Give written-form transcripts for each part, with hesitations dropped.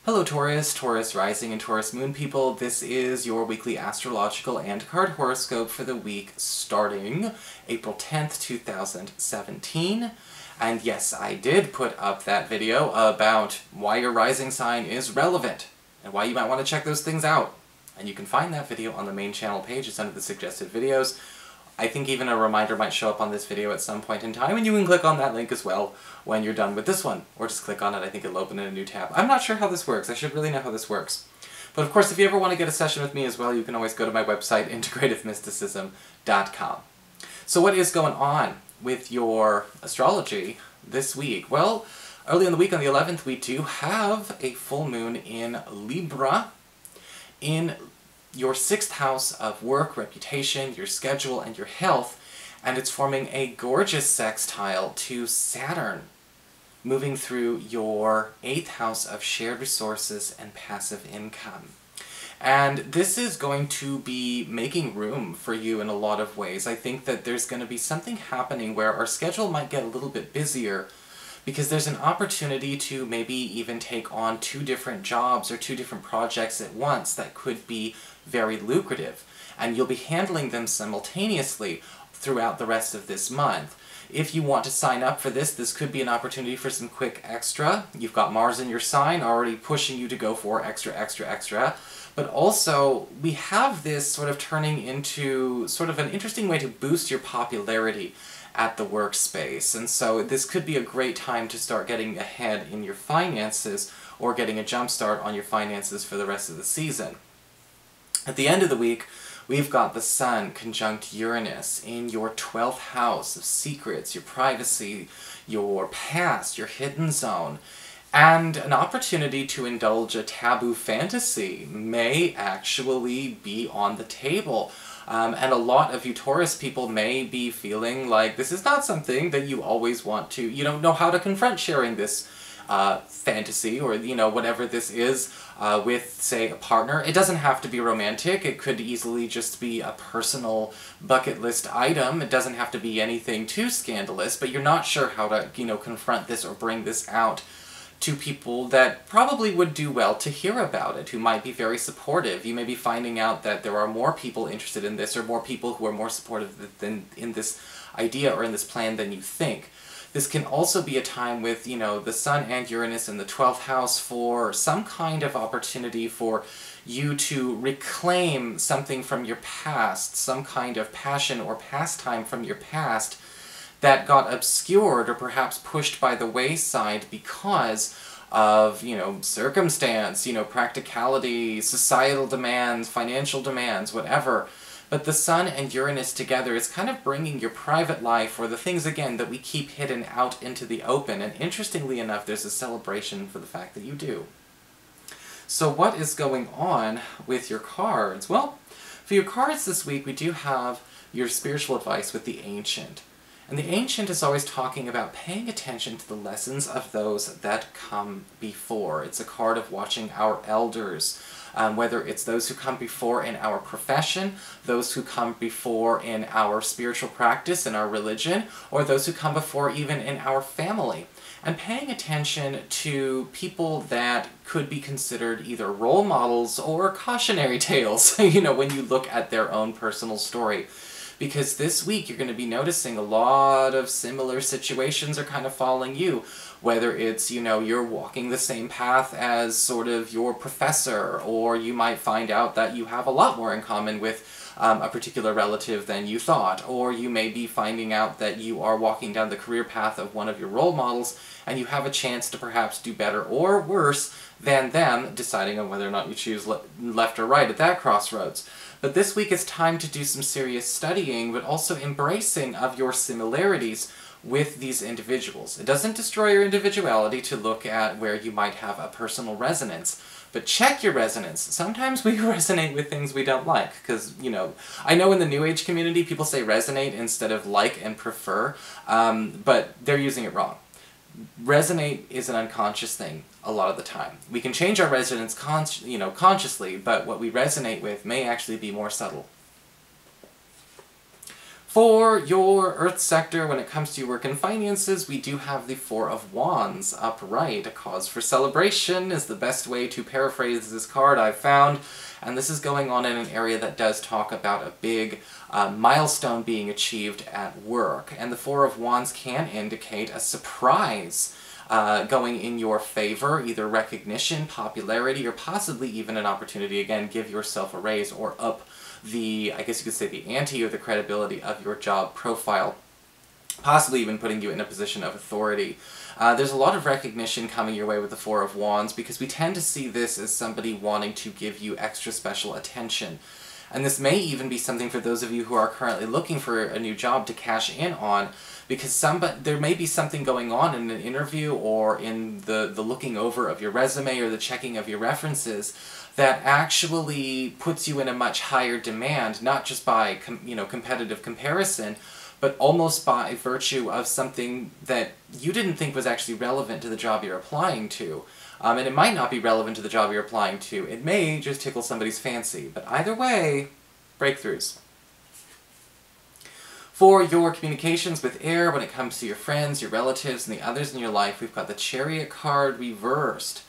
Hello Taurus, Taurus Rising and Taurus Moon people. This is your weekly astrological and card horoscope for the week starting April 10th, 2017. And yes, I did put up that video about why your rising sign is relevant and why you might want to check those things out. And you can find that video on the main channel page. It's under the suggested videos. I think even a reminder might show up on this video at some point in time, and you can click on that link as well when you're done with this one. Or just click on it, I think it'll open in a new tab. I'm not sure how this works, I should really know how this works. But of course, if you ever want to get a session with me as well, you can always go to my website, integrativemysticism.com. So what is going on with your astrology this week? Well, early in the week on the 11th, we do have a full moon in Libra, in your 6th house of work, reputation, your schedule, and your health, and it's forming a gorgeous sextile to Saturn, moving through your 8th house of shared resources and passive income. And this is going to be making room for you in a lot of ways. I think that there's going to be something happening where our schedule might get a little bit busier, because there's an opportunity to maybe even take on 2 different jobs or 2 different projects at once that could be very lucrative. And you'll be handling them simultaneously throughout the rest of this month. If you want to sign up for this, this could be an opportunity for some quick extra. You've got Mars in your sign already pushing you to go for extra, extra, extra. But also, we have this sort of turning into sort of an interesting way to boost your popularity at the workspace. And so this could be a great time to start getting ahead in your finances or getting a jump start on your finances for the rest of the season. At the end of the week, we've got the Sun conjunct Uranus in your 12th house of secrets, your privacy, your past, your hidden zone. And an opportunity to indulge a taboo fantasy may actually be on the table. And a lot of you Taurus people may be feeling like this is not something that you always want to, you don't know how to confront sharing this fantasy or, you know, whatever this is with, say, a partner. It doesn't have to be romantic. It could easily just be a personal bucket list item. It doesn't have to be anything too scandalous, but you're not sure how to, you know, confront this or bring this out to people that probably would do well to hear about it, who might be very supportive. You may be finding out that there are more people interested in this, or more people who are more supportive than in this idea or in this plan than you think. This can also be a time with, you know, the Sun and Uranus in the 12th house for some kind of opportunity for you to reclaim something from your past, some kind of passion or pastime from your past that got obscured or perhaps pushed by the wayside because of, you know, circumstance, you know, practicality, societal demands, financial demands, whatever. But the Sun and Uranus together is kind of bringing your private life, or the things, again, that we keep hidden, out into the open. And interestingly enough, there's a celebration for the fact that you do. So what is going on with your cards? Well, for your cards this week, we do have your spiritual advice with the Ancient. And the Ancient is always talking about paying attention to the lessons of those that come before. It's a card of watching our elders, whether it's those who come before in our profession, those who come before in our spiritual practice, in our religion, or those who come before even in our family. And paying attention to people that could be considered either role models or cautionary tales, you know, when you look at their own personal story. Because this week you're going to be noticing a lot of similar situations are kind of following you. Whether it's, you know, you're walking the same path as sort of your professor, or you might find out that you have a lot more in common with a particular relative than you thought. Or you may be finding out that you are walking down the career path of one of your role models, and you have a chance to perhaps do better or worse than them, deciding on whether or not you choose left or right at that crossroads. But this week is time to do some serious studying, but also embracing of your similarities with these individuals. It doesn't destroy your individuality to look at where you might have a personal resonance, but check your resonance. Sometimes we resonate with things we don't like, because, you know, I know in the New Age community people say resonate instead of like and prefer, but they're using it wrong. Resonate is an unconscious thing a lot of the time. We can change our resonance consciously, but what we resonate with may actually be more subtle. For your Earth sector, when it comes to your work and finances, we do have the Four of Wands upright. A cause for celebration is the best way to paraphrase this card I've found. And this is going on in an area that does talk about a big milestone being achieved at work. And the Four of Wands can indicate a surprise going in your favor, either recognition, popularity, or possibly even an opportunity, again, give yourself a raise or up the, I guess you could say, the ante or the credibility of your job profile, possibly even putting you in a position of authority. There's a lot of recognition coming your way with the Four of Wands because we tend to see this as somebody wanting to give you extra special attention. And this may even be something for those of you who are currently looking for a new job to cash in on, because there may be something going on in an interview or in the looking over of your resume or the checking of your references that actually puts you in a much higher demand, not just by competitive comparison, but almost by virtue of something that you didn't think was actually relevant to the job you're applying to. And it might not be relevant to the job you're applying to. It may just tickle somebody's fancy. But either way, breakthroughs. For your communications with air, when it comes to your friends, your relatives, and the others in your life, we've got the Chariot card reversed.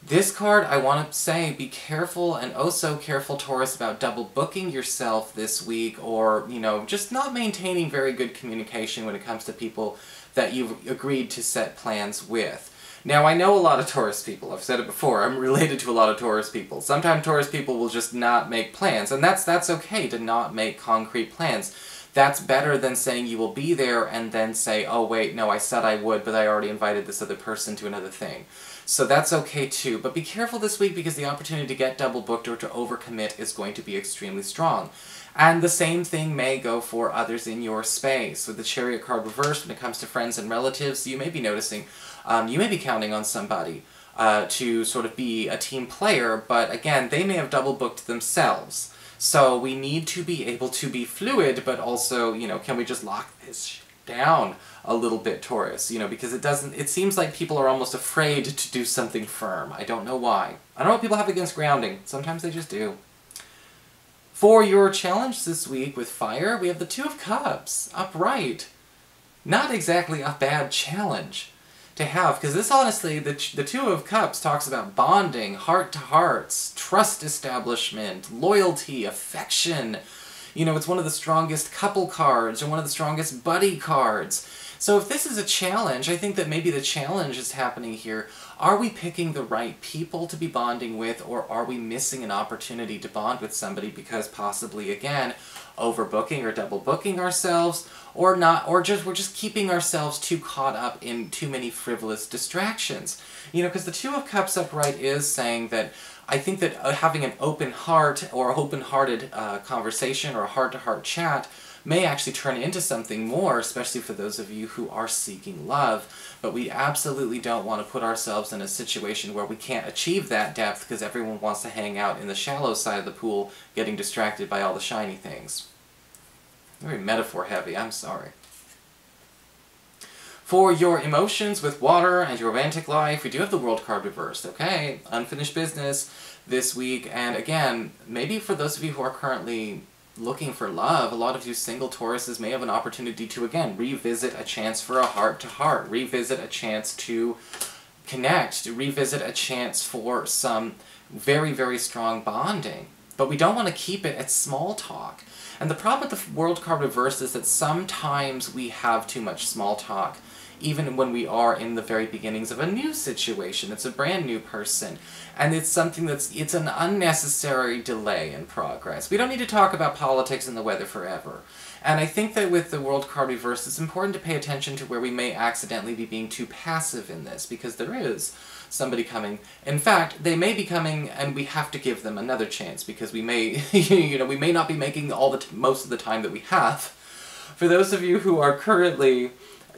This card, I want to say, be careful and oh so careful, Taurus, about double booking yourself this week, or, just not maintaining very good communication when it comes to people that you've agreed to set plans with. Now, I know a lot of Taurus people. I've said it before. I'm related to a lot of Taurus people. Sometimes Taurus people will just not make plans, and that's okay to not make concrete plans. That's better than saying you will be there and then say, oh wait, no, I said I would, but I already invited this other person to another thing. So that's okay too, but be careful this week because the opportunity to get double booked or to overcommit is going to be extremely strong. And the same thing may go for others in your space. With the Chariot card reversed, when it comes to friends and relatives, you may be noticing, you may be counting on somebody to sort of be a team player, but again, they may have double booked themselves. So we need to be able to be fluid, but also, can we just lock this down a little bit, Taurus? Because it seems like people are almost afraid to do something firm. I don't know why. I don't know what people have against grounding. Sometimes they just do. For your challenge this week with fire, we have the Two of Cups upright. Not exactly a bad challenge to have, because this honestly, the Two of Cups talks about bonding, heart-to-hearts, trust establishment, loyalty, affection. It's one of the strongest couple cards, or one of the strongest buddy cards. So if this is a challenge, I think that maybe the challenge is happening here. Are we picking the right people to be bonding with, or are we missing an opportunity to bond with somebody because possibly, again, overbooking or double booking ourselves, or not, or we're just keeping ourselves too caught up in too many frivolous distractions? Because the Two of Cups upright is saying that I think that having an open heart or open-hearted conversation or a heart-to-heart chat may actually turn into something more, especially for those of you who are seeking love. But we absolutely don't want to put ourselves in a situation where we can't achieve that depth because everyone wants to hang out in the shallow side of the pool, getting distracted by all the shiny things. Very metaphor heavy, I'm sorry. For your emotions with water and your romantic life, we do have the World card reversed, okay? Unfinished business this week, and again, maybe for those of you who are currently looking for love, a lot of you single Tauruses may have an opportunity to, again, revisit a chance for a heart-to-heart, revisit a chance to connect, to revisit a chance for some very, very strong bonding. But we don't want to keep it at small talk. And the problem with the World card reversed is that sometimes we have too much small talk, even when we are in the very beginnings of a new situation. It's a brand new person. And it's something it's an unnecessary delay in progress. We don't need to talk about politics and the weather forever. And I think that with the World card reversed, it's important to pay attention to where we may accidentally be being too passive in this, because there is somebody coming. In fact, they may be coming and we have to give them another chance, because we may, we may not be making most of the time that we have. For those of you who are currently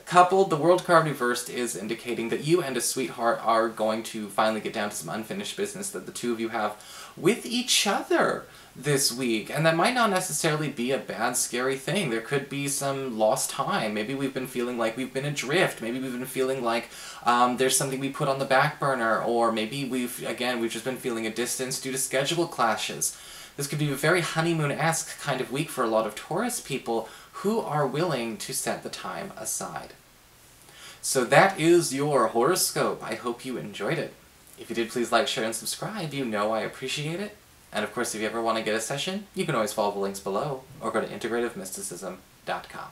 coupled, the World card reversed is indicating that you and a sweetheart are going to finally get down to some unfinished business that the two of you have with each other this week. And that might not necessarily be a bad, scary thing. There could be some lost time. Maybe we've been feeling like we've been adrift. Maybe we've been feeling like there's something we put on the back burner. Or maybe we've just been feeling a distance due to schedule clashes. This could be a very honeymoon-esque kind of week for a lot of Taurus people who are willing to set the time aside. So that is your horoscope. I hope you enjoyed it. If you did, please like, share, and subscribe. You know I appreciate it. And of course, if you ever want to get a session, you can always follow the links below, or go to integrativemysticism.com.